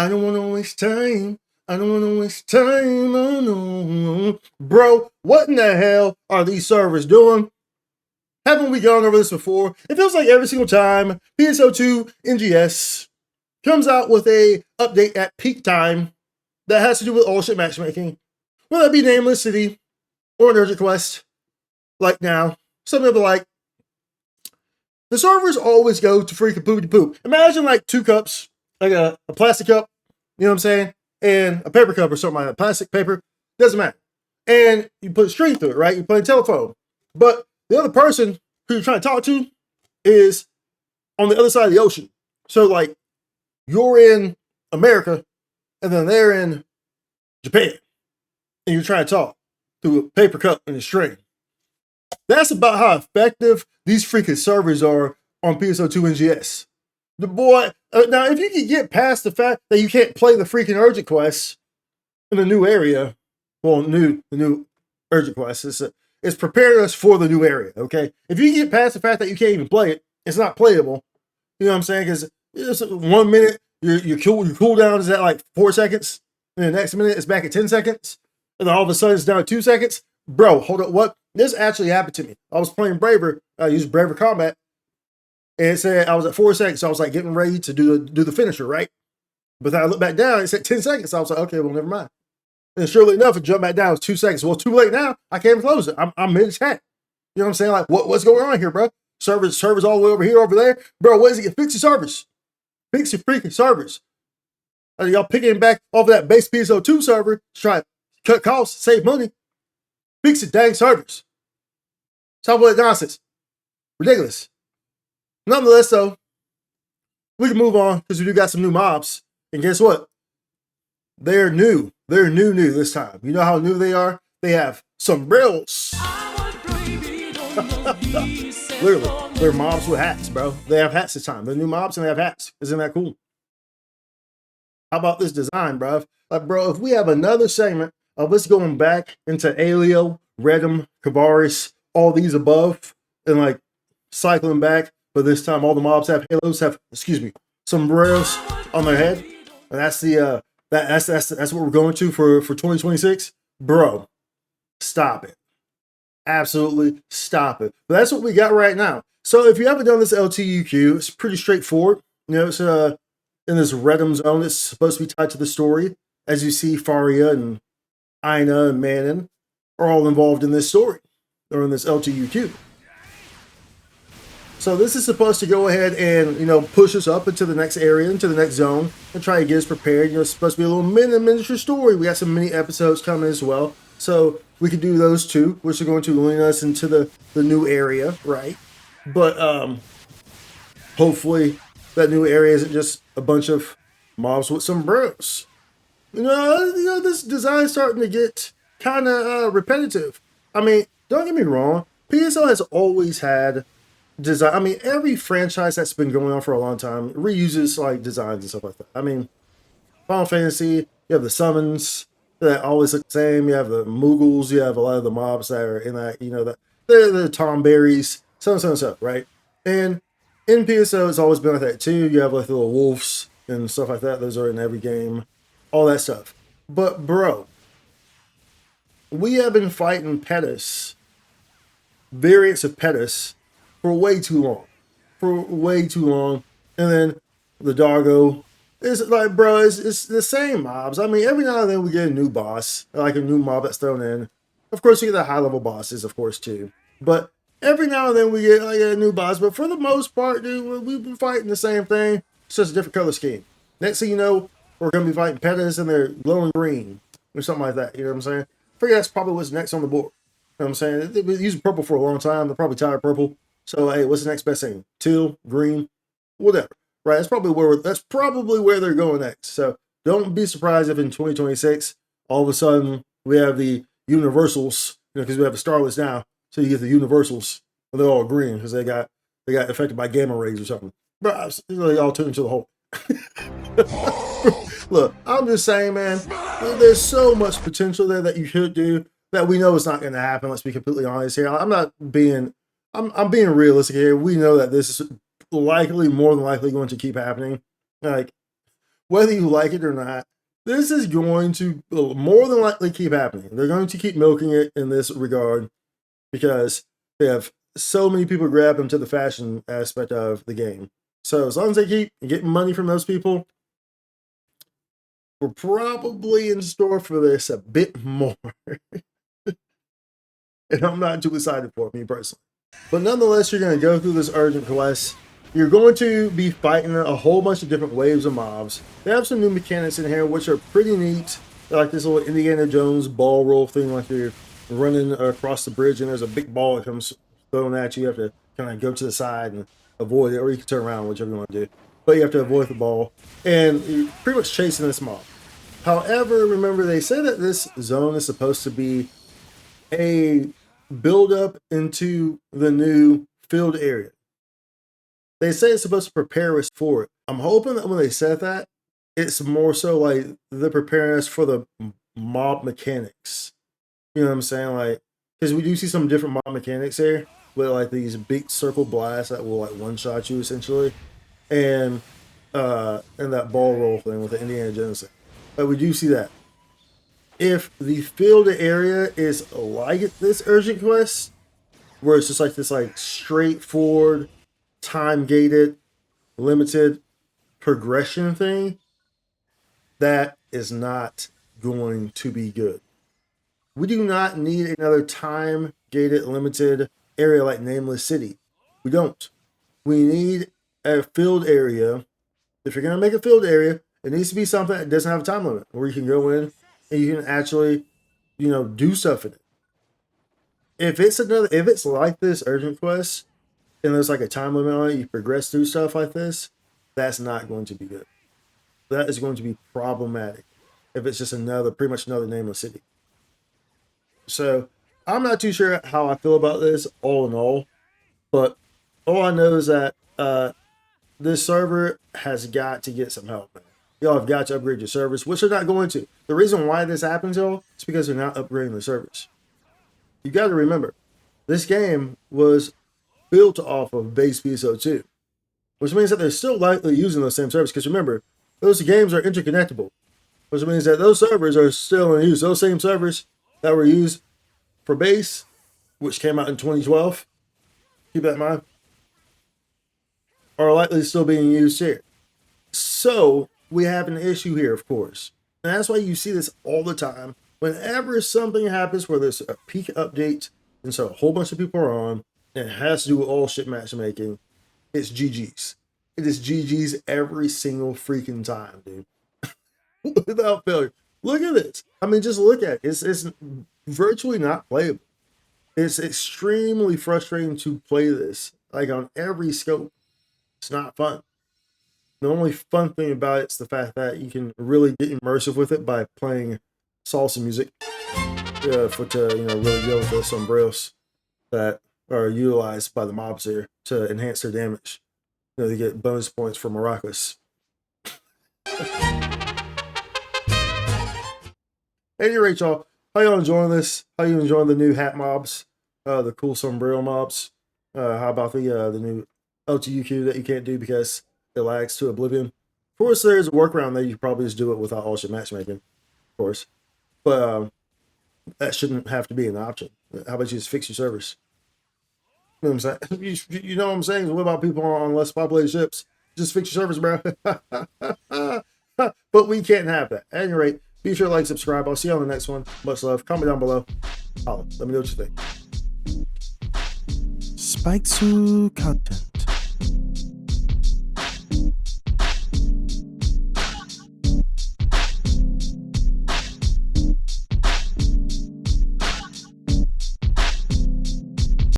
I don't want to waste time. I don't want to waste time. Oh, no. Bro, what in the hell are these servers doing? Haven't we gone over this before? It feels like every single time PSO2 NGS comes out with a update at peak time that has to do with all shit matchmaking, whether that be Nameless City or an urgent quest, like now, something of the like. The servers always go to freaking poopy poop. Imagine like two cups, like a plastic cup, you know what I'm saying? And a paper cup or something like that. Plastic, paper, doesn't matter. And you put a string through it, right? You play a telephone. But the other person who you're trying to talk to is on the other side of the ocean. So like you're in America and then they're in Japan. And you're trying to talk through a paper cup and a string. That's about how effective these freaking servers are on PSO2 NGS. The boy, now if you can get past the fact that you can't play the freaking urgent quests in the new area, well, the new urgent quest is preparing us for the new area. Okay, if you get past the fact that you can't even play it, it's not playable. You know what I'm saying? Because 1 minute your cooldown is at like 4 seconds, and the next minute it's back at 10 seconds, and then all of a sudden it's down to 2 seconds. Bro, hold up, what? This actually happened to me. I was playing Braver. I used Braver Combat, and it said I was at 4 seconds. So I was like getting ready to do the finisher, right? But then I looked back down. It said 10 seconds. So I was like, okay, well, never mind. And surely enough, it jumped back down. It was 2 seconds. Well, too late now. I can't even close it. I'm mid chat. You know what I'm saying? Like, what's going on here, bro? Servers all the way over here, over there, bro. What is it? Fix your servers. Fix your freaking servers. Y'all picking back off of that base PSO2 server to try to cut costs, save money. Fix your dang servers. Stop with that nonsense. Ridiculous. Nonetheless, though, we can move on because we do got some new mobs. And guess what? They're new. They're new this time. You know how new they are? They have sombreros. Literally, they're mobs with hats, bro. They have hats this time. They're new mobs and they have hats. Isn't that cool? How about this design, bro? Like, bro, if we have another segment of us going back into Alio, Redum, Kavaris, all these above, and like cycling back, but this time all the mobs have halos, sombreros on their head, and that's the that's what we're going to for 2026, bro. Stop it, absolutely stop it. But that's what we got right now. So if you haven't done this LTUQ, it's pretty straightforward. You know, it's in this Redum zone. It's supposed to be tied to the story. As you see, Faria and Aina and Manon are all involved in this story, or in this LTUQ. So this is supposed to go ahead and, you know, push us up into the next area, into the next zone, and try to get us prepared. You know, it's supposed to be a little miniature story. We got some mini episodes coming as well. So we could do those two, which are going to lead us into the new area, right? But hopefully that new area isn't just a bunch of mobs with sombreros. You know, this design's starting to get kind of repetitive. I mean, don't get me wrong. PSO has always had design. I mean, every franchise that's been going on for a long time reuses like designs and stuff like that. I mean, Final Fantasy, you have the summons that always look the same. You have the Moogles. You have a lot of the mobs that are in that. You know, that they're the Tomberries, so, right? And in PSO, it's always been like that too. You have like the little wolves and stuff like that. Those are in every game. All that stuff. But bro, we have been fighting Phantasy, variants of Phantasy, for way too long. And then the doggo is like, bro, it's the same mobs. I mean, every now and then we get a new boss, like a new mob that's thrown in. Of course, you get the high level bosses, of course, too. But every now and then we get like a new boss. But for the most part, dude, we've been fighting the same thing. It's just a different color scheme. Next thing you know, we're going to be fighting Phantasy and they're glowing green or something like that. You know what I'm saying? I figure that's probably what's next on the board. You know what I'm saying? They've been using purple for a long time. They're probably tired of purple. So, hey, what's the next best thing? Teal, green, whatever. Right? That's probably where they're going next. So, don't be surprised if in 2026, all of a sudden, we have the universals, you know, because we have the starlets now. So you get the universals, and they're all green because they got affected by gamma rays or something. But they all turn into the whole. Look, I'm just saying, man, there's so much potential there that you should do that we know it's not going to happen. Let's be completely honest here. I'm being realistic here. We know that this is more than likely going to keep happening. Like, whether you like it or not, this is going to more than likely keep happening. They're going to keep milking it in this regard because they have so many people grab into the fashion aspect of the game. So as long as they keep getting money from those people, we're probably in store for this a bit more. And I'm not too excited for it, me personally. But nonetheless, you're going to go through this urgent quest. You're going to be fighting a whole bunch of different waves of mobs. They have some new mechanics in here, which are pretty neat. Like this little Indiana Jones ball roll thing, like you're running across the bridge and there's a big ball that comes thrown at you. You have to kind of go to the side and avoid it, or you can turn around, whichever you want to do. But you have to avoid the ball. And you're pretty much chasing this mob. However, remember, they say that this zone is supposed to be a build up into the new field area. They say it's supposed to prepare us for it. I'm hoping that when they said that, it's more so like they're preparing us for the mob mechanics. You know what I'm saying? Like, because we do see some different mob mechanics here with like these big circle blasts that will like one-shot you essentially, and that ball roll thing with the Indiana Jones thing. But we do see that. If the field area is like this urgent quest, where it's just like this like straightforward, time-gated, limited progression thing, that is not going to be good. We do not need another time-gated, limited area like Nameless City. We don't. We need a field area. If you're going to make a field area, it needs to be something that doesn't have a time limit, where you can go in and you can actually, do stuff in it. If it's like this urgent quest, and there's like a time limit on it, you progress through stuff like this, that's not going to be good. That is going to be problematic if it's just pretty much another Nameless City. So I'm not too sure how I feel about this all in all, but all I know is that this server has got to get some help, man. Y'all have got to upgrade your servers, which they're not going to. The reason why this happens, y'all, is because they're not upgrading the servers. You got to remember, this game was built off of base PSO2, which means that they're still likely using those same servers. Because remember, those games are interconnectable, which means that those servers are still in use. Those same servers that were used for base, which came out in 2012, keep that in mind, are likely still being used here. So we have an issue here, of course. And that's why you see this all the time. Whenever something happens where there's a peak update, and so a whole bunch of people are on, and it has to do with all shit matchmaking, it's GG's. It is GG's every single freaking time, dude. Without failure. Look at this. I mean, just look at it. It's virtually not playable. It's extremely frustrating to play this, like on every scope. It's not fun. The only fun thing about it is the fact that you can really get immersive with it by playing salsa music to really go with the sombreros that are utilized by the mobs here to enhance their damage. They get bonus points for maracas. At any rate, y'all, how y'all enjoying this? How you enjoying the new hat mobs? The cool sombrero mobs? How about the new LTUQ that you can't do because it lags to oblivion? Of course, there's a workaround that you can probably just do it without all shit matchmaking, of course. But that shouldn't have to be an option. How about you just fix your servers? You know what I'm saying? You know what I'm saying? What about people on less populated ships? Just fix your servers, bro. But we can't have that. At any rate, be sure to like, subscribe. I'll see you on the next one. Much love. Comment down below. Holla. Let me know what you think. Spike content.